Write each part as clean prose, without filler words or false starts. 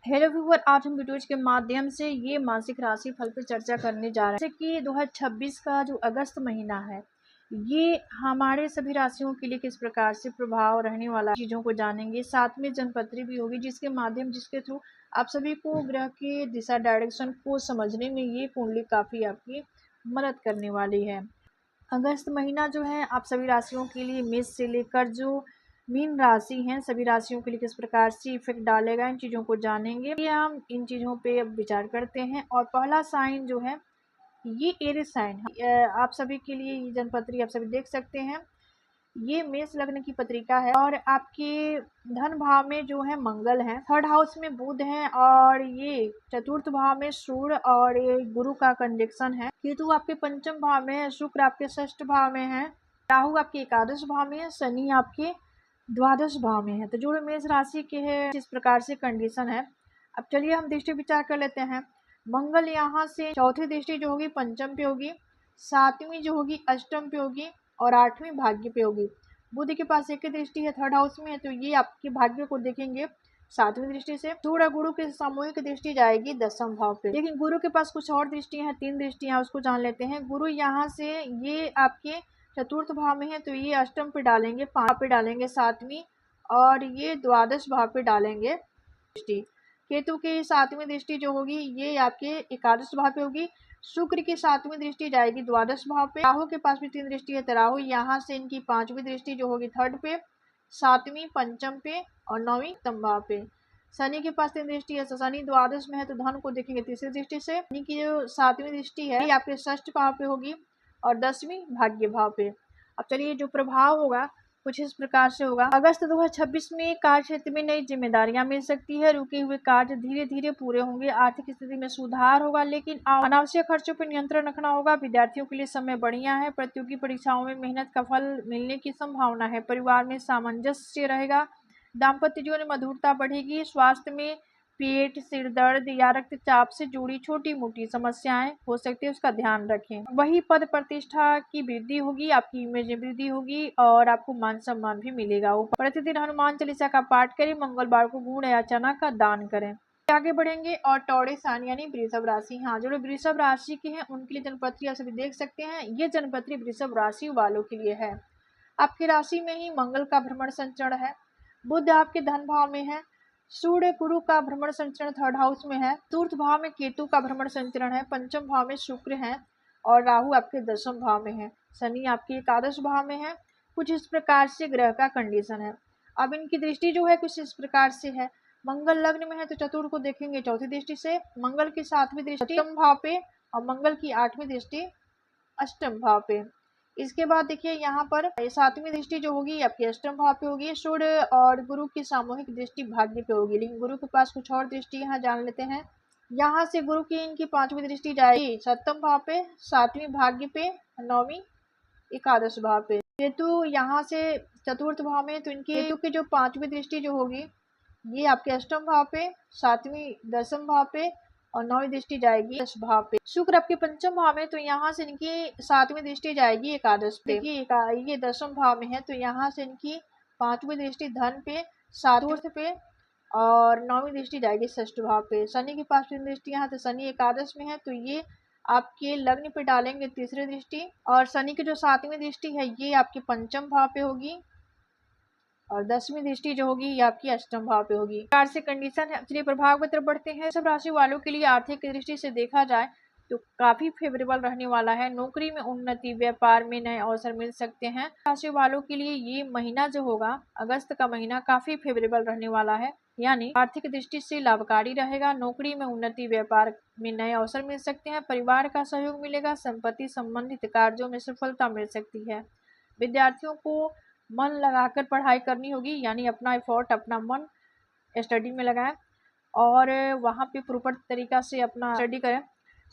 Hello viewer, आज हम videos के माध्यम से ये मासिक राशि फल पर चर्चा करने जा रहे हैं। जैसे कि 2026 का जो अगस्त महीना है, ये हमारे सभी राशियों के लिए किस प्रकार से प्रभाव रहने वाला चीज़ों को जानेंगे। साथ में जनपत्री भी होगी, जिसके थ्रू आप सभी को ग्रह के दिशा डायरेक्शन को समझने में ये कुंडली काफ़ी आपकी मदद करने वाली है। अगस्त महीना जो है आप सभी राशियों के लिए मेष से लेकर जो मीन राशि हैं सभी राशियों के लिए किस प्रकार से इफेक्ट डालेगा, इन चीज़ों को जानेंगे। ये हम इन चीज़ों पे अब विचार करते हैं। और पहला साइन जो है ये एरिस साइन है। आप सभी के लिए ये जनपत्री आप सभी देख सकते हैं। ये मेष लग्न की पत्रिका है और आपके धन भाव में जो है मंगल है, थर्ड हाउस में बुध है और ये चतुर्थ भाव में सूर्य और ये गुरु का कंजक्शन है। केतु आपके पंचम भाव में है, शुक्र आपके षष्ठ भाव में है, राहु आपके एकादश भाव में है, शनि आपके द्वादश भाव में है। तो जो मेष राशि के है इस प्रकार से कंडीशन है। अब चलिए हम दृष्टि विचार कर लेते हैं। मंगल यहाँ से चौथी दृष्टि जो होगी पंचम पे होगी, सातवीं जो होगी अष्टम पे होगी और आठवीं भाग्य पे होगी। बुध के पास एक दृष्टि है, थर्ड हाउस में है, तो ये आपके भाग्य को देखेंगे सातवीं दृष्टि से। सूर्य गुरु की सामूहिक दृष्टि जाएगी दसम भाव पे। लेकिन गुरु के पास कुछ और दृष्टि है, तीन दृष्टियां, उसको जान लेते हैं। गुरु यहाँ से ये आपके चतुर्थ भाव में है, तो ये अष्टम पे डालेंगे, पांच पे डालेंगे सातवीं, और ये द्वादश भाव पे डालेंगे दृष्टि। केतु की सातवीं दृष्टि जो होगी ये आपके एकादश भाव पे होगी। शुक्र की सातवीं दृष्टि जाएगी द्वादश भाव पे। राहु के पास भी तीन दृष्टि है, तो राहु यहाँ से इनकी पांचवी दृष्टि जो होगी थर्ड पे, सातवीं पंचम पे और नौवीं सप्तम भाव पे। शनि के पास तीन दृष्टि है, तो शनि द्वादश में है, तो धन को देखेंगे तीसरी दृष्टि से। शनि की जो सातवीं दृष्टि है ये आपके षष्ठ भाव पे होगी और 10वीं भाग्य भाव पे। अब चलिए जो प्रभाव होगा कुछ इस प्रकार से होगा। अगस्त 2026 में कार्य क्षेत्र में नई जिम्मेदारियां मिल सकती है, रुके हुए कार्य धीरे धीरे पूरे होंगे, आर्थिक स्थिति में सुधार होगा, लेकिन अनावश्यक खर्चों पर नियंत्रण रखना होगा। विद्यार्थियों के लिए समय बढ़िया है, प्रतियोगी परीक्षाओं में मेहनत का फल मिलने की संभावना है। परिवार में सामंजस्य रहेगा, दाम्पत्य जीवन में मधुरता बढ़ेगी। स्वास्थ्य में पेट, सिर दर्द या रक्तचाप से जुड़ी छोटी मोटी समस्याएं हो सकती है, उसका ध्यान रखें। वही पद प्रतिष्ठा की वृद्धि होगी, आपकी इमेज में वृद्धि होगी और आपको मान सम्मान भी मिलेगा। प्रतिदिन हनुमान चालीसा का पाठ करें, मंगलवार को गुड़ या चना का दान करें। आगे बढ़ेंगे और टॉरस साइन यानी वृषभ राशि। हाँ, जो लोग वृषभ राशि के हैं उनके लिए जनपत्री आप सभी देख सकते हैं। ये जनपत्री वृषभ राशि वालों के लिए है। आपकी राशि में ही मंगल का भ्रमण संचरण है, बुध आपके धन भाव में है, सूर्य गुरु का भ्रमण संचरण थर्ड हाउस में है, चतुर्थ भाव में केतु का भ्रमण संचरण है, पंचम भाव में शुक्र है और राहु आपके दसम भाव में है, शनि आपके एकादश भाव में है। कुछ इस प्रकार से ग्रह का कंडीशन है। अब इनकी दृष्टि जो है कुछ इस प्रकार से है। मंगल लग्न में है तो चतुर्थ को देखेंगे चौथी दृष्टि से, मंगल की सातवीं दृष्टि सप्तम भाव पे और मंगल की आठवीं दृष्टि अष्टम भाव पे। इसके बाद देखिए यहाँ पर सातवीं दृष्टि जो होगी आपकी अष्टम भाव पे होगी। सूर्य और गुरु की सामूहिक दृष्टि भाग्य पे होगी, लेकिन गुरु के पास कुछ और दृष्टि यहाँ जान लेते हैं। यहाँ से गुरु की इनकी पांचवी दृष्टि जाएगी सप्तम भाव पे, सातवीं भाग्य पे, नौवीं एकादश भाव पे। केतु यहाँ से चतुर्थ भाव में, तो इनकी केतु की जो पांचवी दृष्टि जो होगी ये आपके अष्टम भाव पे, सातवीं दसम भाव पे और नौवीं दृष्टि जाएगी दस भाव पे। शुक्र आपके पंचम भाव में, तो यहाँ से इनकी सातवीं दृष्टि जाएगी एकादश पे। ये दसम भाव में है, तो यहाँ से इनकी पांचवी दृष्टि धन पे, सातवें पे और नौवीं दृष्टि जाएगी षष्ठ भाव पे। शनि के पास तीन दृष्टियां हैं, तो शनि एकादश में है, तो ये आपके लग्न पे डालेंगे तीसरी दृष्टि। और शनि की जो सातवीं दृष्टि है ये आपके पंचम भाव पे होगी और 10वीं दृष्टि जो होगी ये आपकी अष्टम भाव पे होगी। प्रकार से कंडीशन है। चलिए प्रभाव की तरफ बढ़ते हैं। सब राशि वालों के लिए आर्थिक दृष्टि से देखा जाए तो काफी फेवरेबल रहने वाला है। नौकरी में उन्नति, व्यापार में नए अवसर मिल सकते हैं। राशि वालों के लिए ये महीना जो होगा अगस्त का महीना काफी फेवरेबल रहने वाला है, यानी आर्थिक दृष्टि से लाभकारी रहेगा। नौकरी में उन्नति, व्यापार में नए अवसर मिल सकते हैं, परिवार का सहयोग मिलेगा, संपत्ति संबंधित कार्यों में सफलता मिल सकती है। विद्यार्थियों को मन लगाकर पढ़ाई करनी होगी, यानी अपना एफर्ट, अपना मन स्टडी में लगाएं और वहाँ पे प्रॉपर तरीका से अपना स्टडी करें।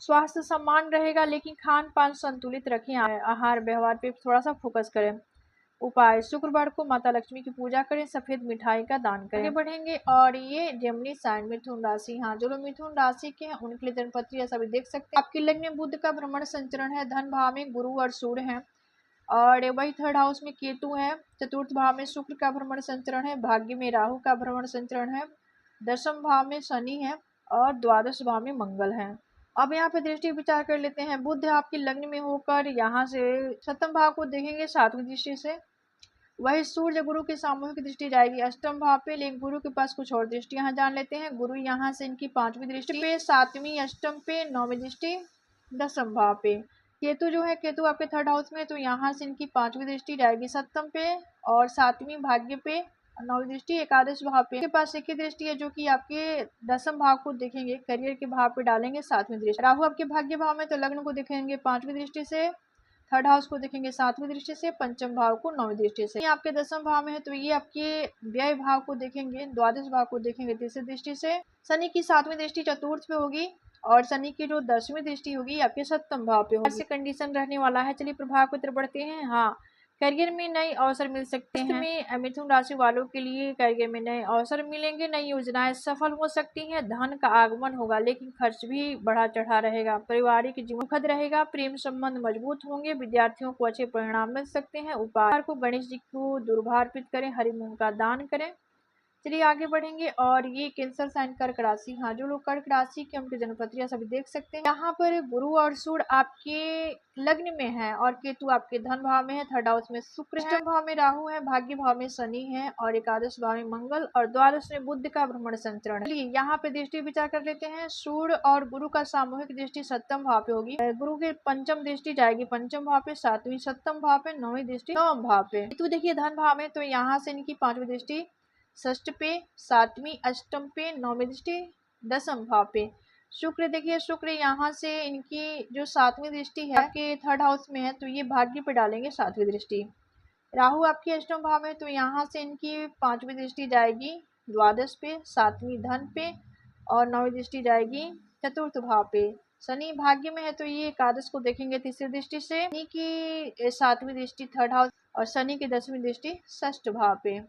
स्वास्थ्य सम्मान रहेगा, लेकिन खान पान संतुलित रखें, आहार व्यवहार पे थोड़ा सा फोकस करें। उपाय, शुक्रवार को माता लक्ष्मी की पूजा करें, सफेद मिठाई का दान करें। आगे बढ़ेंगे और ये जेमिनी साइन मिथुन राशि। हाँ, जो लोग मिथुन राशि के हैं उनके लिए जनपत्री ऐसा भी देख सकते हैं। आपके लग्न में बुध का भ्रमण संचरण है, धन भाव में गुरु और सूर्य है और वही थर्ड हाउस में केतु है, चतुर्थ भाव में शुक्र का भ्रमण संचरण है, भाग्य में राहु का भ्रमण संचरण है दशम भाव में शनि है और द्वादश भाव में मंगल है। अब यहाँ पे दृष्टि विचार कर लेते हैं। बुध आपके लग्न में होकर यहाँ से सप्तम भाव को देखेंगे 7वीं दृष्टि से। वही सूर्य गुरु की सामूहिक दृष्टि जाएगी अष्टम भाव पे, लेकिन गुरु के पास कुछ और दृष्टि यहाँ जान लेते हैं। गुरु यहाँ से इनकी 5वीं दृष्टि पे, 7वीं अष्टम पे, 9वीं दृष्टि दशम भाव पे। केतु जो है, केतु आपके 3rd हाउस में, तो यहाँ से इनकी 5वीं दृष्टि जाएगी सप्तम पे और 7वीं भाग्य पे, 9वीं दृष्टि एकादश भाव पे। के पास एक ही दृष्टि है जो कि आपके दशम भाव को देखेंगे, करियर के भाव पे डालेंगे 7वीं दृष्टि। राहु आपके भाग्य भाव में, तो लग्न को देखेंगे 5वीं दृष्टि से, 3rd हाउस को देखेंगे 7वीं दृष्टि से, पंचम भाव को 9वीं दृष्टि से। ये आपके दशम भाव में है, तो ये आपके व्यय भाव को देखेंगे, द्वादश भाव को देखेंगे 3री दृष्टि से। शनि की 7वीं दृष्टि चतुर्थ पे होगी और शनि की जो 10वीं दृष्टि होगी आपके सप्तम भाव पे होगी। ऐसे कंडीशन रहने वाला है। चलिए प्रभाव की तरफ बढ़ते हैं। हाँ, करियर में नए अवसर मिल सकते हैं। में मिथुन राशि वालों के लिए करियर में नए अवसर मिलेंगे, नई योजनाएं सफल हो सकती हैं, धन का आगमन होगा, लेकिन खर्च भी बढ़ा चढ़ा रहेगा। पारिवारिक जीवन सुखद रहेगा, प्रेम संबंध मजबूत होंगे, विद्यार्थियों को अच्छे परिणाम मिल सकते हैं। उपाय को गणेश जी को दुर्वा अर्पित करें, हरि मूंग का दान करें। चलिए आगे बढ़ेंगे। और ये कैंसर साइन कर्क राशि, हाँ जो लोग कर्क राशि के उनके जन्मपत्रियां सभी देख सकते हैं। यहाँ पर गुरु और सूर्य आपके लग्न में है और केतु आपके धन भाव में है, 3rd हाउस में शुक्र है, अष्टम भाव में राहु है, भाग्य भाव में शनि है और एकादश भाव में मंगल और द्वादश में बुध का भ्रमण संचरण। चलिए यहाँ पे दृष्टि विचार कर लेते हैं। सूर्य और गुरु का सामूहिक दृष्टि सप्तम भाव पे होगी। गुरु की पंचम दृष्टि जाएगी पंचम भाव पे, 7वीं सप्तम भाव पे, 9वीं दृष्टि नवम भाव पे। केतु देखिए धन भाव में, तो यहाँ से इनकी 5वीं दृष्टि षष्ठ पे, 7वीं अष्टम पे, 9वीं दृष्टि दशम भाव पे। शुक्र देखिए, शुक्र यहाँ से इनकी जो 7वीं दृष्टि है आपके 3rd हाउस में है, तो ये भाग्य पे डालेंगे 7वीं दृष्टि। राहु आपके अष्टम भाव में, तो यहाँ से इनकी 5वीं दृष्टि जाएगी द्वादश पे, 7वीं धन पे और 9वीं दृष्टि जाएगी चतुर्थ भाव पे। शनि भाग्य में है, तो ये एकादश को देखेंगे 3री दृष्टि से। शनि की 7वीं दृष्टि 3rd हाउस और शनि की 10वीं दृष्टि षष्ठ भाव पे।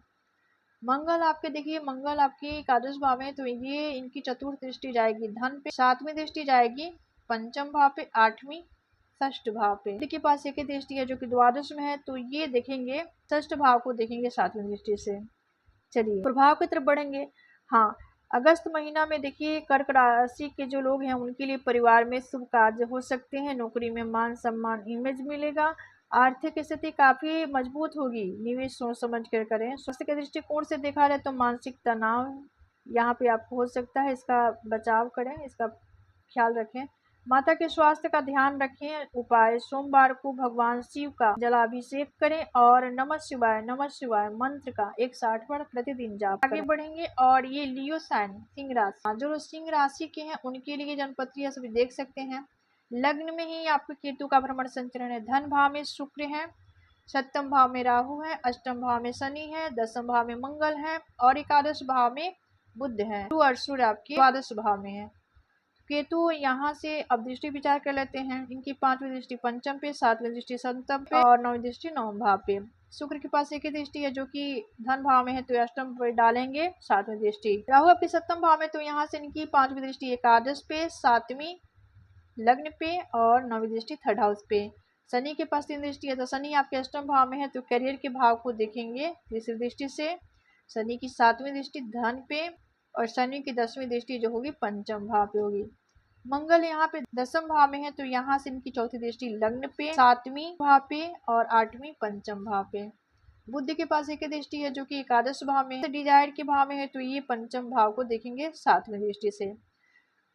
मंगल आपके देखिए, मंगल आपके एकादश भाव में, तो ये इनकी चतुर्थ दृष्टि जाएगी धन पे, 7वीं दृष्टि जाएगी पंचम भाव पे, 8वीं षष्ठ भाव पे। के पास एक ही दृष्टि है जो कि द्वादश में है, तो ये देखेंगे षष्ठ भाव को देखेंगे 7वीं दृष्टि से। चलिए प्रभाव की तरफ बढ़ेंगे। हाँ, अगस्त महीना में देखिए कर्क राशि के जो लोग हैं उनके लिए परिवार में शुभ कार्य हो सकते हैं, नौकरी में मान सम्मान इमेज मिलेगा, आर्थिक स्थिति काफी मजबूत होगी, निवेश सोच समझ कर करें। स्वास्थ्य के दृष्टिकोण से देखा जाए तो मानसिक तनाव यहाँ पे आपको हो सकता है, इसका बचाव करें, इसका ख्याल रखें। माता के स्वास्थ्य का ध्यान रखें। उपाय, सोमवार को भगवान शिव का जलाभिषेक करें और नमः शिवाय मंत्र का 160 बार प्रतिदिन जाप करें। आगे बढ़ेंगे। और ये लियो साइन सिंह राशि, जो सिंह राशि के हैं उनके लिए जन्मपत्रियां सभी देख सकते हैं। लग्न में ही आपके केतु का भ्रमण संचरण है, धन भाव में शुक्र है, सप्तम भाव में राहु है, अष्टम भाव में शनि है, दशम भाव में मंगल है और एकादश भाव में बुध है। गुरु और सूर्य आपके द्वादश भाव में है। केतु यहाँ से अब दृष्टि विचार कर लेते हैं। इनकी 5वीं दृष्टि पंचम पे, 7वीं दृष्टि सप्तम पे और 9वीं दृष्टि नवम भाव पे। शुक्र के पास एक ही दृष्टि है जो कि धन भाव में है, तो अष्टम पे डालेंगे 7वीं दृष्टि। राहु आपके सप्तम भाव में, तो यहाँ से इनकी 5वीं दृष्टि एकादश पे, 7वीं लग्न पे और 9वीं दृष्टि 3rd हाउस पे। शनि के पास 3 दृष्टि है, तो शनि आपके अष्टम भाव में है, तो करियर के भाव को देखेंगे 3री दृष्टि से। शनि की 7वीं दृष्टि धन पे और शनि की 10वीं दृष्टि जो होगी पंचम भाव पे होगी। मंगल यहाँ पे दशम भाव में है, तो यहाँ से इनकी 4थी दृष्टि लग्न पे, 7वीं भाव पे और 8वीं पंचम भाव पे। बुध के पास एक दृष्टि है जो कि एकादश भाव में, डिजायर के भाव में है, तो ये पंचम भाव को देखेंगे 7वीं दृष्टि से।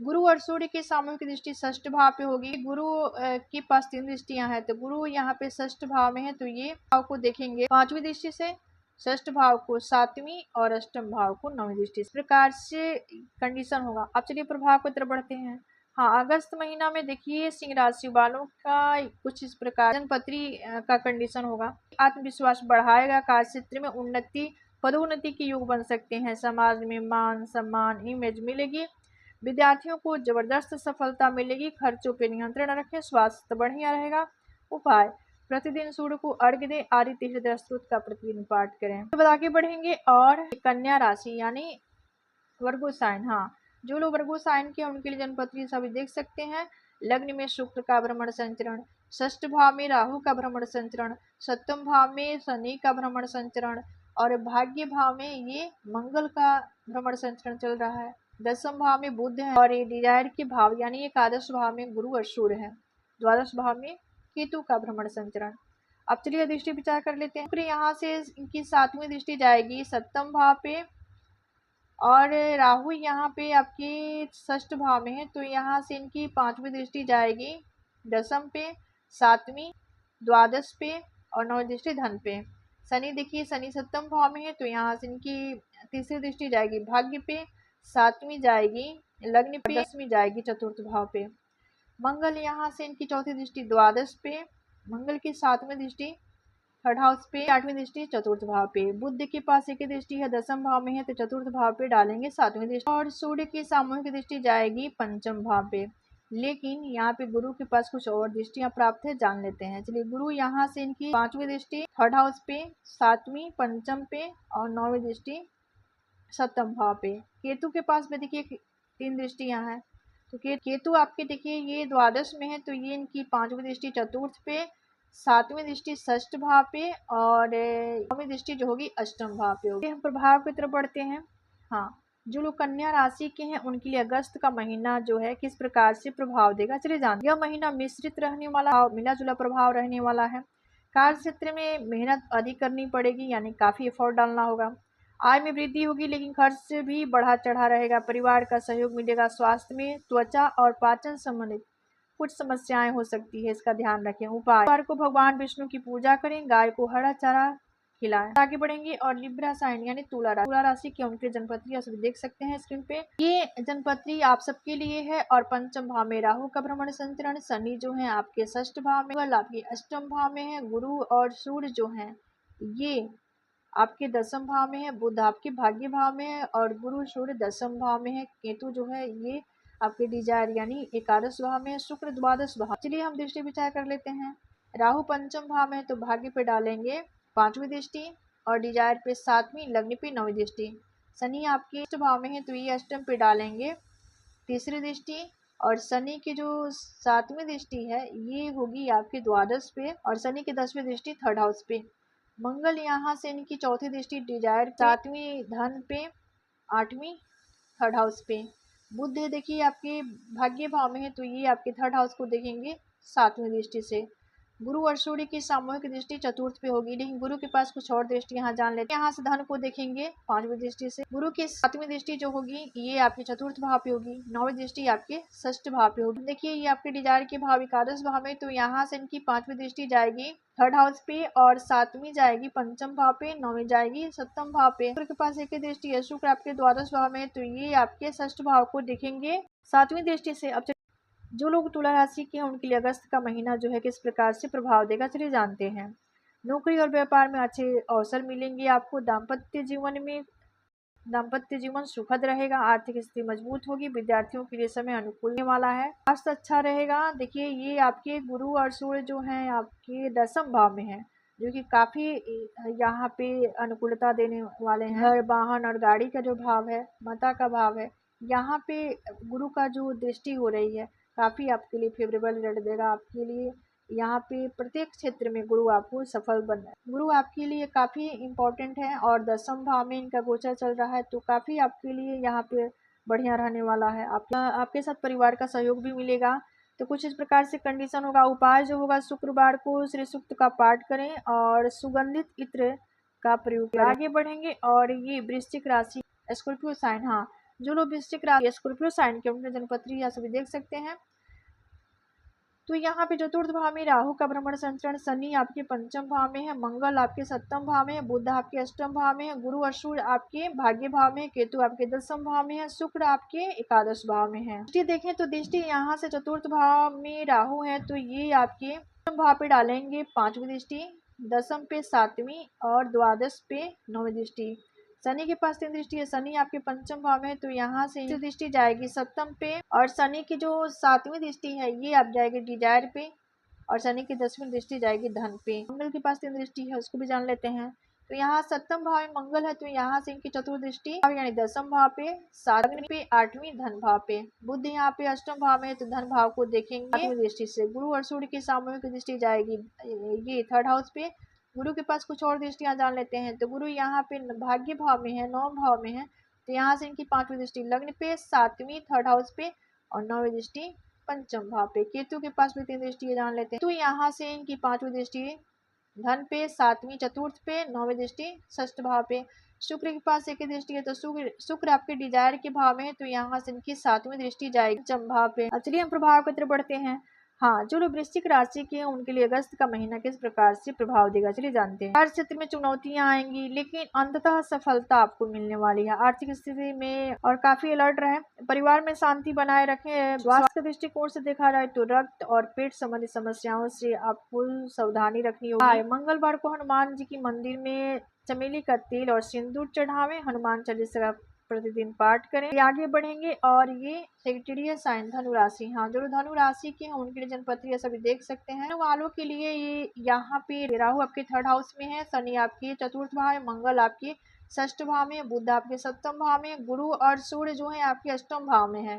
गुरु और सूर्य की सामूहिक दृष्टि षष्ठ भाव पे होगी। गुरु के पास 3 दृष्टियां हैं, तो गुरु यहाँ पे षष्ठ भाव में है, तो ये भाव को देखेंगे 5वीं दृष्टि से, षष्ठ भाव को 7वीं और अष्टम भाव को 9वीं दृष्टि। इस प्रकार से कंडीशन होगा। अब चलिए प्रभाव की तरफ बढ़ते हैं। हाँ, अगस्त महीना में देखिए सिंह राशि वालों का कुछ इस प्रकार जन्मपत्री का कंडीशन होगा। आत्मविश्वास बढ़ाएगा, कार्य क्षेत्र में उन्नति, पदोन्नति के योग बन सकते हैं, समाज में मान सम्मान इमेज मिलेगी, विद्यार्थियों को जबरदस्त सफलता मिलेगी, खर्चों पे नियंत्रण रखें, स्वास्थ्य बढ़िया रहेगा। उपाय, प्रतिदिन सूर्य को अर्घ्य दें, आदित्य हृदय स्तोत्र का प्रतिदिन पाठ करें। तो आगे बढ़ेंगे। और कन्या राशि यानी वर्गो साइन, हाँ जो लोग वर्गो साइन के उनके लिए जन्मपत्री सभी देख सकते हैं। लग्न में शुक्र का भ्रमण संचरण, षष्ठ भाव में राहु का भ्रमण संचरण, सप्तम भाव में शनि का भ्रमण संचरण और भाग्य भाव में ये मंगल का भ्रमण संचरण चल रहा है। दसम भाव में बुध है और ये डिजायर के भाव यानी एकादश भाव में गुरु और सूर्य है। द्वादश भाव में केतु का भ्रमण संचरण। अब चलिए दृष्टि विचार कर लेते हैं। शुक्र यहाँ से इनकी 7वीं दृष्टि जाएगी सप्तम भाव पे और राहु यहाँ पे आपके षष्ठ भाव में है, तो यहाँ से इनकी 5वीं दृष्टि जाएगी दसम पे, 7वीं द्वादश पे और 9वीं दृष्टि धन पे। शनि देखिए शनि सप्तम भाव में है, तो यहाँ से इनकी 3री दृष्टि जाएगी भाग्य पे, 7वीं जाएगी लग्न पे, 10वीं जाएगी चतुर्थ भाव पे। मंगल यहाँ से इनकी 4थी दृष्टि द्वादश पे, मंगल की 7वीं दृष्टि थर्ड हाउस पे, 8वीं दृष्टि चतुर्थ भाव पे। बुध के पास एक दृष्टि है दसम भाव में है, तो चतुर्थ भाव पे डालेंगे 7वीं दृष्टि। और सूर्य की सामूहिक दृष्टि जाएगी पंचम भाव पे, लेकिन यहाँ पे गुरु के पास कुछ और दृष्टियां प्राप्त है, जान लेते हैं। चलिए गुरु यहाँ से इनकी 5वीं दृष्टि थर्ड हाउस पे, 7वीं पंचम पे और 9वीं दृष्टि सप्तम भाव पे। केतु के पास में देखिए 3 दृष्टियां हैं, तो केतु आपके देखिए ये द्वादश में है, तो ये इनकी 5वीं दृष्टि चतुर्थ पे, 7वीं दृष्टि षष्ठ भाव पे और 9वीं दृष्टि जो होगी अष्टम भाव पे होगी। हम प्रभाव की तरफ बढ़ते हैं। हाँ, जो लोग कन्या राशि के हैं उनके लिए अगस्त का महीना जो है किस प्रकार से प्रभाव देगा, चलिए जानते हैं। यह महीना मिश्रित रहने वाला, मिला जुला प्रभाव रहने वाला है। कार्य क्षेत्र में मेहनत अधिक करनी पड़ेगी, यानी काफी एफर्ट डालना होगा। आय में वृद्धि होगी, लेकिन खर्च भी बढ़ा चढ़ा रहेगा। परिवार का सहयोग मिलेगा। स्वास्थ्य में त्वचा और पाचन संबंधित कुछ समस्याएं हो सकती है, इसका ध्यान रखें। उपाय, शनिवार को भगवान विष्णु की पूजा करें, गाय को हरा चारा खिलाएं। आगे बढ़ेंगे और लिब्रा साइन यानी तुला राशि के उनके जनपत्री आप देख सकते हैं स्क्रीन पे। ये जनपत्री आप सबके लिए है और पंचम भाव में राहु का भ्रमण संचरण, शनि जो है आपके षष्ठ भाव में, आपके अष्टम भाव में है, गुरु और सूर्य जो है ये आपके दसम भाव में है, बुध आपके भाग्य भाव में है और गुरु सूर्य दसम भाव में है। केतु जो है ये आपके डिजायर यानी एकादश भाव में है, शुक्र द्वादश भाव। चलिए हम दृष्टि विचार कर लेते हैं। राहु पंचम भाव में है, तो भाग्य पे डालेंगे 5वीं दृष्टि और डिजायर पे 7वीं, लग्न पे 9वीं दृष्टि। शनि आपके अष्ट भाव में है, तो ये अष्टम पे डालेंगे 3री दृष्टि और शनि की जो 7वीं दृष्टि है ये होगी आपके द्वादश पे और शनि की 10वीं दृष्टि थर्ड हाउस पे। मंगल यहाँ से इनकी 4थी दृष्टि डिजायर 7वीं धन पे, 8वीं थर्ड हाउस पे। बुध देखिए आपके भाग्य भाव में है, तो ये आपके थर्ड हाउस को देखेंगे 7वीं दृष्टि से। गुरु और सूर्य की सामूहिक दृष्टि चतुर्थ पे होगी, लेकिन गुरु के पास कुछ और दृष्टि यहाँ जान लेते हैं। यहाँ से धन को देखेंगे 5वीं दृष्टि से। गुरु की 7वीं दृष्टि जो होगी ये आपके चतुर्थ भाव पे होगी, 9वीं दृष्टि आपके षष्ठ भाव पे होगी। देखिए ये आपके डिजायर के भाव एकादश भाव में, तो यहाँ से इनकी 5वीं दृष्टि जाएगी थर्ड हाउस पे और 7वीं जाएगी पंचम भाव पे, 9वीं जाएगी सप्तम भाव पे। शुक्र के पास एक दृष्टि है, शुक्र आपके द्वादश भाव में, तो ये आपके षष्ठ भाव को देखेंगे 7वीं दृष्टि से। अब जो लोग तुला राशि के हैं उनके लिए अगस्त का महीना जो है किस प्रकार से प्रभाव देगा, चलिए जानते हैं। नौकरी और व्यापार में अच्छे अवसर मिलेंगे आपको। दाम्पत्य जीवन सुखद रहेगा। आर्थिक स्थिति मजबूत होगी। विद्यार्थियों के लिए समय अनुकूल होने वाला है। स्वास्थ्य अच्छा रहेगा। देखिए ये आपके गुरु और सूर्य जो हैं आपके दसम भाव में है, जो कि काफी यहाँ पे अनुकूलता देने वाले हैं। घर वाहन और गाड़ी का जो भाव है, माता का भाव है, यहाँ पे गुरु का जो दृष्टि हो रही है काफी आपके लिए फेवरेबल रिजल्ट देगा। आपके लिए यहाँ पे प्रत्येक क्षेत्र में गुरु आपको सफल बनना है। गुरु आपके लिए काफी इम्पोर्टेंट है और दसम भाव में इनका गोचर चल रहा है, तो काफी आपके लिए यहाँ पे बढ़िया रहने वाला है। आपके साथ परिवार का सहयोग भी मिलेगा। तो कुछ इस प्रकार से कंडीशन होगा। उपाय जो होगा, शुक्रवार को श्री सूक्त का पाठ करें और सुगंधित इत्र का प्रयोग करें। आगे बढ़ेंगे और ये वृश्चिक राशि स्कॉर्पियो साइन, हाँ जो लोग वृश्चिक राशि स्कॉर्पियो साइन के उनके जनपत्री यहाँ सभी देख सकते हैं। तो यहाँ पे चतुर्थ भाव में राहु का भ्रमण संचरण, शनि आपके पंचम भाव में है, मंगल आपके सप्तम भाव में है, बुध आपके अष्टम भाव में है, गुरु और सूर्य आपके भाग्य भाव में है, केतु आपके दसम भाव में है, शुक्र आपके एकादश भाव में है। दृष्टि देखें तो दृष्टि यहाँ से चतुर्थ भाव में राहु है, तो ये आपके भाव पे डालेंगे 5वीं दृष्टि, दसम पे 7वीं और द्वादश पे 9वीं दृष्टि। शनि के पास 3 दृष्टि है। शनि आपके पंचम भाव में है, तो यहाँ से दृष्टि जाएगी सप्तम पे और शनि की जो 7वीं दृष्टि है ये आप जाएगी डिजायर पे और शनि की 10वीं दृष्टि जाएगी धन पे। मंगल के पास 3 दृष्टि है, उसको भी जान लेते हैं। तो यहाँ सप्तम भाव में मंगल है, तो यहाँ से इनकी चतुर्दृष्टि यानी दसम भाव पे, 7वीं पे, 8वीं धन भाव पे। बुध यहाँ पे अष्टम भाव में है, तो धन भाव को देखेंगे 8वीं दृष्टि से। गुरु और सूर्य की सामूहिक दृष्टि जाएगी ये थर्ड हाउस पे गुरु के पास कुछ और दृष्टियां जान लेते हैं। तो गुरु यहाँ पे भाग्य भाव में है, 9 भाव में है, तो यहाँ से इनकी 5वीं दृष्टि लग्न पे, 7वीं थर्ड हाउस पे और 9वीं दृष्टि पंचम भाव पे। केतु के पास भी 3 दृष्टि जान लेते हैं। तो यहाँ से इनकी 5वीं दृष्टि धन पे, 7वीं चतुर्थ पे, 9वीं दृष्टि षष्ठ भाव पे। शुक्र के पास एक ही दृष्टि है, तो शुक्र आपके डिजायर के भाव में है, तो यहाँ से इनकी 7वीं दृष्टि जाएगी पंचम भाव पे। अब चलिए हम प्रभाव की तरफ बढ़ते हैं। हाँ, जो लोग वृश्चिक राशि के हैं उनके लिए अगस्त का महीना किस प्रकार से प्रभाव देगा, चलिए जानते हैं। हर क्षेत्र में चुनौतियां आएंगी, लेकिन अंततः सफलता आपको मिलने वाली है। आर्थिक स्थिति में और काफी अलर्ट रहे, परिवार में शांति बनाए रखें। स्वास्थ्य के दृष्टिकोण से देखा जाए तो रक्त और पेट संबंधी समस्याओं से आपको सावधानी रखनी होगी। मंगलवार को हनुमान जी की मंदिर में चमेली का तेल और सिंदूर चढ़ावें, हनुमान चालीसा प्रतिदिन पाठ करें। आगे बढ़ेंगे और ये सेक्रेटरी साइन धनु राशि। हाँ, जो धनु राशि के हैं उनके लिए जनपत्रि सभी देख सकते हैं। वालों के लिए ये यहाँ पे राहु आपके थर्ड हाउस में है, शनि आपके चतुर्थ भाव में, मंगल आपके षष्ठ भाव में, बुध आपके सप्तम भाव में, गुरु और सूर्य जो है आपके अष्टम भाव में है,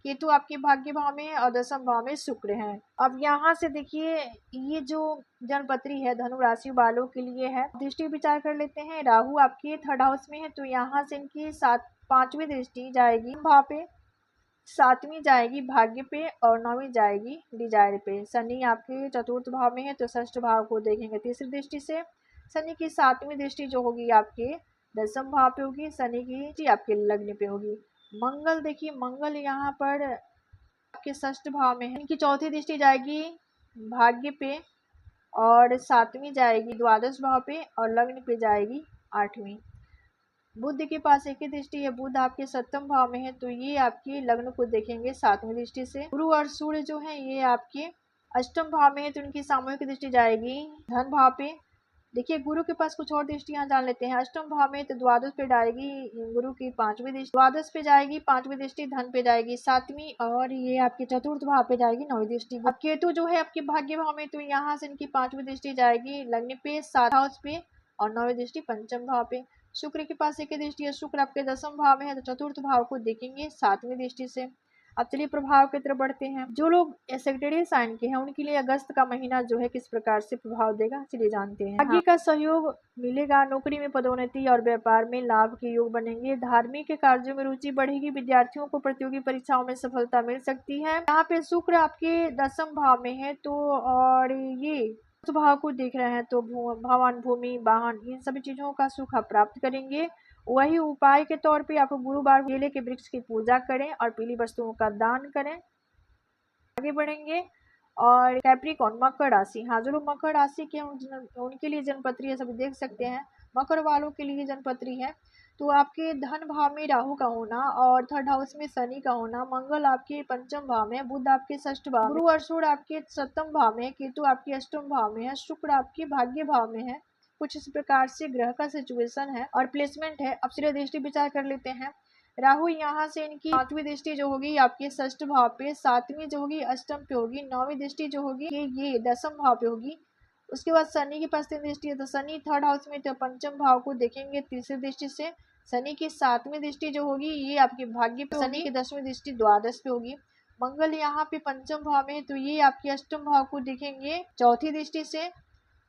केतु आपके भाग्य भाव में और दशम भाव में शुक्र है। अब यहाँ से देखिए ये जो जनपत्री है धनु राशि वालों के लिए है। दृष्टि विचार कर लेते हैं। राहु आपके थर्ड हाउस में है, तो यहाँ से इनकी 5वीं दृष्टि जाएगी भाव पे, 7वीं जाएगी भाग्य पे और 9वीं जाएगी डिजायर पे। शनि आपके चतुर्थ भाव में है, तो षष्ठ भाव को देखेंगे तीसरी दृष्टि से। शनि की 7वीं दृष्टि जो होगी आपके दशम भाव पे होगी, शनि की आपके लग्न पे होगी। मंगल देखिए, मंगल यहाँ पर आपके षष्ठ भाव में है, इनकी चौथी दृष्टि जाएगी भाग्य पे और 7वीं जाएगी द्वादश भाव पे और लग्न पे जाएगी 8वीं। बुध के पास एक ही दृष्टि है, बुध आपके सप्तम भाव में है, तो ये आपके लग्न को देखेंगे 7वीं दृष्टि से। गुरु और सूर्य जो है ये आपके अष्टम भाव में है, तो इनकी सामूहिक दृष्टि जाएगी धन भाव पे। देखिए गुरु के पास कुछ और दृष्टियां जान लेते हैं। अष्टम भाव में तो द्वादश पे जाएगी गुरु की 5वीं दृष्टि, द्वादश पे जाएगी 5वीं दृष्टि, धन पे जाएगी 7वीं और ये आपके चतुर्थ भाव पे जाएगी 9वीं दृष्टि। अब केतु जो है आपके भाग्य भाव में, तो यहाँ से इनकी 5वीं दृष्टि जाएगी लग्न पे, 7 हाउस पे और 9वीं दृष्टि पंचम भाव पे। शुक्र के पास एक दृष्टि है, शुक्र आपके दशम भाव में है, तो चतुर्थ भाव को देखेंगे 7वीं दृष्टि से। अब चलिए प्रभाव की तरफ बढ़ते हैं। जो लोग सेक्रेटरी साइन के हैं उनके लिए अगस्त का महीना जो है किस प्रकार से प्रभाव देगा, चलिए जानते हैं। भाग्य का सहयोग मिलेगा, नौकरी में पदोन्नति और व्यापार में लाभ के योग बनेंगे, धार्मिक कार्यों में रुचि बढ़ेगी, विद्यार्थियों को प्रतियोगी परीक्षाओं में सफलता मिल सकती है। यहाँ पे शुक्र आपके दशम भाव में है, तो और ये भाव को देख रहे हैं, तो भवन, भूमि, वाहन, इन सभी चीजों का सुख आप प्राप्त करेंगे। वही उपाय के तौर पे आप गुरुवार केले के वृक्ष की पूजा करें और पीली वस्तुओं का दान करें। आगे बढ़ेंगे और कैप्रिकॉर्न मकर राशि। हाँ, जो लोग मकर राशि के उनके लिए जनपत्री है, सभी देख सकते हैं। मकर वालों के लिए जनपत्री है, तो आपके धन भाव में राहु का होना और थर्ड हाउस में शनि का होना, मंगल आपके पंचम भाव में, बुध आपके षष्ठ भाव, गुरु और सूर्य आपके सप्तम भाव में, केतु आपके अष्टम भाव में है, शुक्र आपके भाग्य भाव में है। कुछ इस प्रकार से ग्रह का सिचुएशन है और प्लेसमेंट है। अब सिर्फ दृष्टि विचार कर लेते हैं। राहु यहाँ से इनकी 5वीं दृष्टि जो होगी आपके षष्ठ भाव पे, 7वीं जो होगी अष्टम पे होगी, 9वीं दृष्टि जो होगी ये दशम भाव पे होगी। उसके बाद शनि के पास 3 दृष्टि है, तो शनि थर्ड हाउस में, तो पंचम भाव को देखेंगे तीसरी दृष्टि से। शनि की 7वीं दृष्टि जो होगी ये आपके भाग्य पे, शनि की 10वीं दृष्टि द्वादश पे होगी। मंगल यहाँ पे पंचम भाव में, तो ये आपके अष्टम भाव को देखेंगे चौथी दृष्टि से।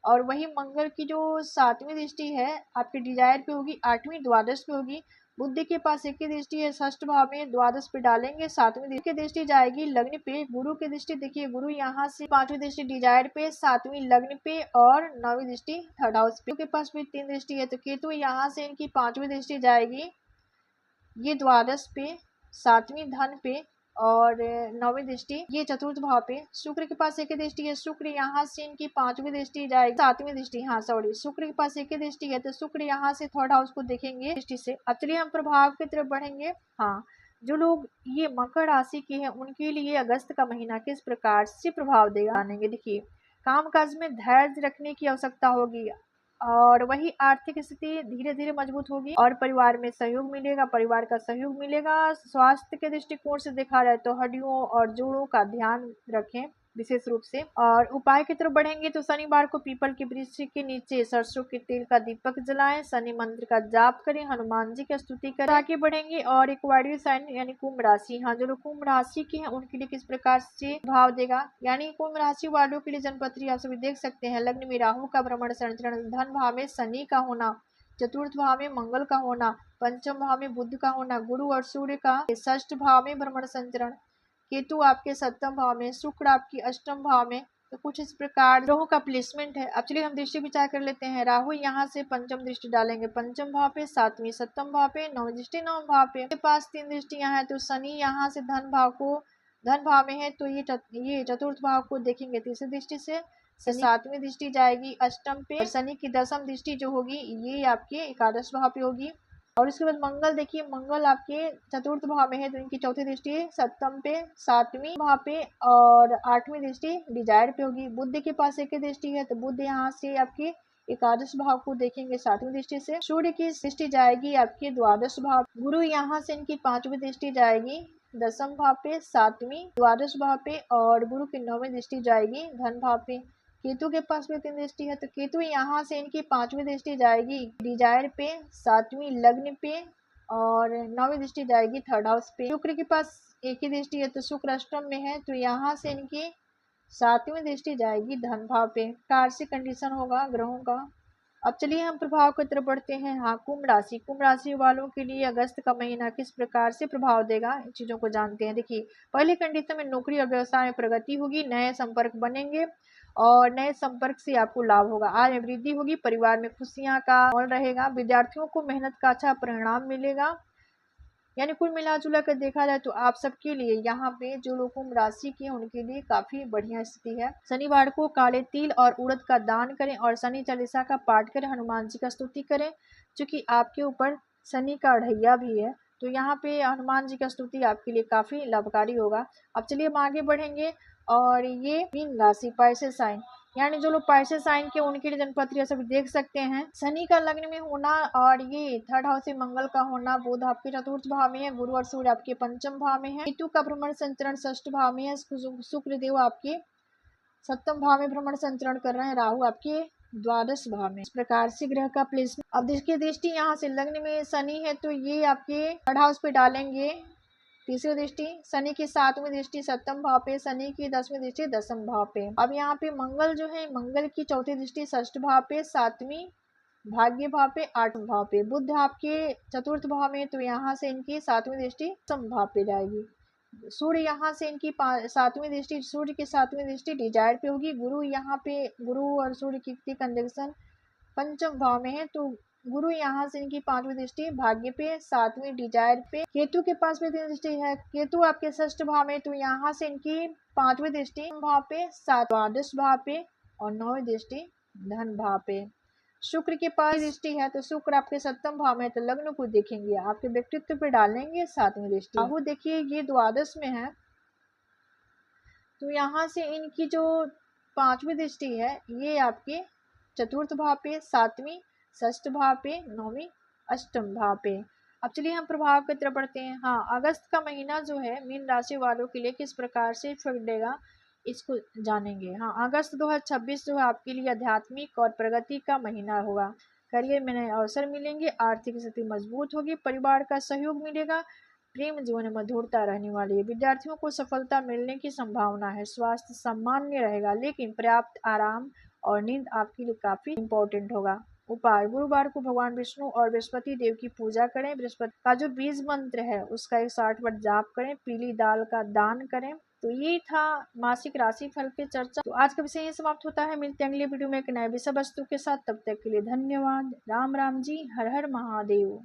और वही मंगल की जो 7वीं दृष्टि है आपके डिजायर पे होगी, 8वीं द्वादश पे होगी। बुद्धि के पास एक ही दृष्टि है, षष्ठ भाव में, द्वादश पे डालेंगे, 7वीं की दृष्टि जाएगी लग्न पे। गुरु की दृष्टि देखिए, गुरु यहाँ से 5वीं दृष्टि डिजायर पे, 7वीं लग्न पे और 9वीं दृष्टि थर्ड हाउस पे। के पास भी 3 दृष्टि है, तो केतु यहाँ से इनकी 5वीं दृष्टि जाएगी ये द्वादश पे, 7वीं धन पे और 9वीं दृष्टि ये चतुर्थ भाव पे। शुक्र के पास एक दृष्टि है, शुक्र यहाँ से इनकी 5वीं दृष्टि जाएगी, 7वीं दृष्टि, हाँ सॉरी, शुक्र के पास एक दृष्टि है, तो शुक्र यहाँ से थर्ड हाउस को देखेंगे दृष्टि से। अब चलिए हम प्रभाव की तरफ बढ़ेंगे। हाँ, जो लोग ये मकर राशि के हैं उनके लिए अगस्त का महीना किस प्रकार से प्रभाव देगा जानेंगे। देखिए, कामकाज में धैर्य रखने की आवश्यकता होगी और वही आर्थिक स्थिति धीरे धीरे मजबूत होगी और परिवार में सहयोग मिलेगा, परिवार का सहयोग मिलेगा। स्वास्थ्य के दृष्टिकोण से देखा जाए तो हड्डियों और जोड़ों का ध्यान रखें, विशेष रूप से। और उपाय की तरफ बढ़ेंगे तो शनिवार को पीपल के वृक्ष के नीचे सरसों के तेल का दीपक जलाएं, शनि मंत्र का जाप करें, हनुमान जी की स्तुति करें। आगे बढ़ेंगे और एक वायु साइन यानी कुंभ राशि, हाँ जो लोग कुंभ राशि के हैं उनके लिए किस प्रकार से भाव देगा, यानी कुंभ राशि वालों के लिए जन्मपत्री आप सभी देख सकते हैं। लग्न में राहु का भ्रमण संचरण, धन भाव में शनि का होना, चतुर्थ भाव में मंगल का होना, पंचम भाव में बुध का होना, गुरु और सूर्य का षष्ठ भाव में भ्रमण संचरण, केतु आपके सप्तम भाव में, शुक्र आपकी अष्टम भाव में। तो कुछ इस प्रकार ग्रहों का प्लेसमेंट है। अब चलिए हम दृष्टि विचार कर लेते हैं। राहु यहाँ से पंचम दृष्टि डालेंगे पंचम भाव पे, सातवीं सप्तम भाव पे, नौवीं दृष्टि नवम भाव पे। के पास 3 दृष्टियां हैं। तो शनि यहाँ से धन भाव में है, तो ये चतुर्थ भाव को देखेंगे तीसरी दृष्टि से। सातवीं दृष्टि जाएगी अष्टम पे, और शनि की दसम दृष्टि जो होगी ये आपके एकादश भाव पे होगी। और उसके बाद मंगल देखिए, मंगल आपके चतुर्थ भाव में है, तो इनकी चौथी दृष्टि सप्तम पे, सातवीं भाव पे और आठवीं दृष्टि डिजायर पे होगी। बुध के पास एक दृष्टि है, तो बुध यहाँ से आपके एकादश भाव को देखेंगे सातवीं दृष्टि से। सूर्य की दृष्टि जाएगी आपके द्वादश भाव। गुरु यहाँ से इनकी पांचवी दृष्टि जाएगी दसम भाव पे, सातवीं द्वादश भाव पे, और गुरु की नौवीं दृष्टि जाएगी धन भाव पे। केतु के पास में 3 दृष्टि है, तो केतु यहाँ से इनकी पांचवी दृष्टि जाएगी डिजायर पे, सातवीं लग्न पे, और नौवीं दृष्टि जाएगी थर्ड हाउस पे। शुक्र के पास एक ही दृष्टि है, तो शुक्र अष्टम में है, तो यहाँ से इनकी सातवीं दृष्टि जाएगी धन भाव पे। कार से कंडीशन होगा ग्रहों का। अब चलिए हम प्रभाव की तरफ बढ़ते हैं। हाँ, कुंभ राशि वालों के लिए अगस्त का महीना किस प्रकार से प्रभाव देगा, इन चीजों को जानते हैं। देखिए, पहले कंडीशन में नौकरी और व्यवसाय में प्रगति होगी, नए संपर्क बनेंगे और नए संपर्क से आपको लाभ होगा। आय में वृद्धि होगी, परिवार में खुशियां का माहौल रहेगा, विद्यार्थियों को मेहनत का अच्छा परिणाम मिलेगा। यानी कुल मिलाजुला कर देखा जाए तो आप सबके लिए यहाँ पे जो लोग कुंभ राशि के हैं उनके लिए काफी बढ़िया स्थिति है। शनिवार को काले तिल और उड़द का दान करें और शनि चालीसा का पाठ करें, हनुमान जी का स्तुति करें, क्योंकि आपके ऊपर शनि का ढैया भी है, तो यहाँ पे हनुमान जी का स्तुति आपके लिए काफी लाभकारी होगा। अब चलिए हम आगे बढ़ेंगे और ये मीन राशि पैसे साइन, यानी जो लोग पैसे साइन के उनके लिए जन्मपत्री सभी देख सकते हैं। शनि का लग्न में होना और ये थर्ड हाउस से मंगल का होना, बुध आपके चतुर्थ भाव में है, गुरु और सूर्य आपके पंचम भाव में है, केतु का भ्रमण संचरण षष्ठ भाव में है, शुक्र देव आपके सप्तम भाव में भ्रमण संचरण कर रहे हैं, राहु आपके द्वादश भाव में। इस प्रकार से ग्रह का प्लेसमेंट। अब देखिए दृष्टि यहाँ से लग्न में शनि है, तो ये आपके थर्ड हाउस पे डालेंगे तीसरी दृष्टि, शनि की सातवीं दृष्टि सप्तम भाव पे, शनि की 10वीं दृष्टि दसम भाव पे। अब यहाँ पे मंगल जो है, मंगल की चौथी दृष्टि षष्ठ भाव पे, सातवीं भाग्य भाव पे, आठवें भाव पे। बुध आपके चतुर्थ भाव में, तो यहाँ से इनकी सातवीं दृष्टि सम भाव पे जाएगी। सूर्य यहाँ से इनकी सातवीं दृष्टि, सूर्य की सातवीं दृष्टि डिजायर पे होगी। गुरु यहाँ पे, गुरु और सूर्य की कंजंक्शन पंचम भाव में है, तो गुरु यहाँ से इनकी पांचवी दृष्टि भाग्य पे, सातवीं डिजायर पे। केतु के पास में 3 दृष्टि है, केतु आपके षष्ठ भाव में, तो यहाँ से इनकी पांचवी दृष्टि भाव पे, द्वादश भाव पे, और नौवीं दृष्टि धन भाव पे। शुक्र के पास दृष्टि है, तो शुक्र आपके सप्तम भाव में, तो लग्न को देखेंगे, आपके व्यक्तित्व पे डालेंगे सातवीं दृष्टि। राहु देखिए ये द्वादश में है, तो यहाँ से इनकी जो पांचवी दृष्टि है ये आपके चतुर्थ भाव पे, सातवीं षष्ठ भाव पे, नौवीं अष्टम भाव पे। अब चलिए हम प्रभाव की तरफ बढ़ते हैं। हाँ, अगस्त का महीना जो है मीन राशि वालों के लिए किस प्रकार से इफेक्ट देगा, इसको जानेंगे। हाँ, अगस्त 2026 जो है आपके लिए आध्यात्मिक और प्रगति का महीना होगा। करियर में नए अवसर मिलेंगे, आर्थिक स्थिति मजबूत होगी, परिवार का सहयोग मिलेगा, प्रेम जीवन में मधुरता रहने वाली है, विद्यार्थियों को सफलता मिलने की संभावना है, स्वास्थ्य सामान्य रहेगा, लेकिन पर्याप्त आराम और नींद आपके लिए काफी इम्पोर्टेंट होगा। उपाय, गुरुवार को भगवान विष्णु और बृहस्पति देव की पूजा करें, बृहस्पति का जो बीज मंत्र है उसका 160 बार जाप करें, पीली दाल का दान करें। तो ये था मासिक राशि फल पे चर्चा। तो आज का विषय यही समाप्त होता है। मिलते हैं अगले वीडियो में एक नए विषय वस्तु के साथ। तब तक के लिए धन्यवाद। राम राम जी, हर हर महादेव।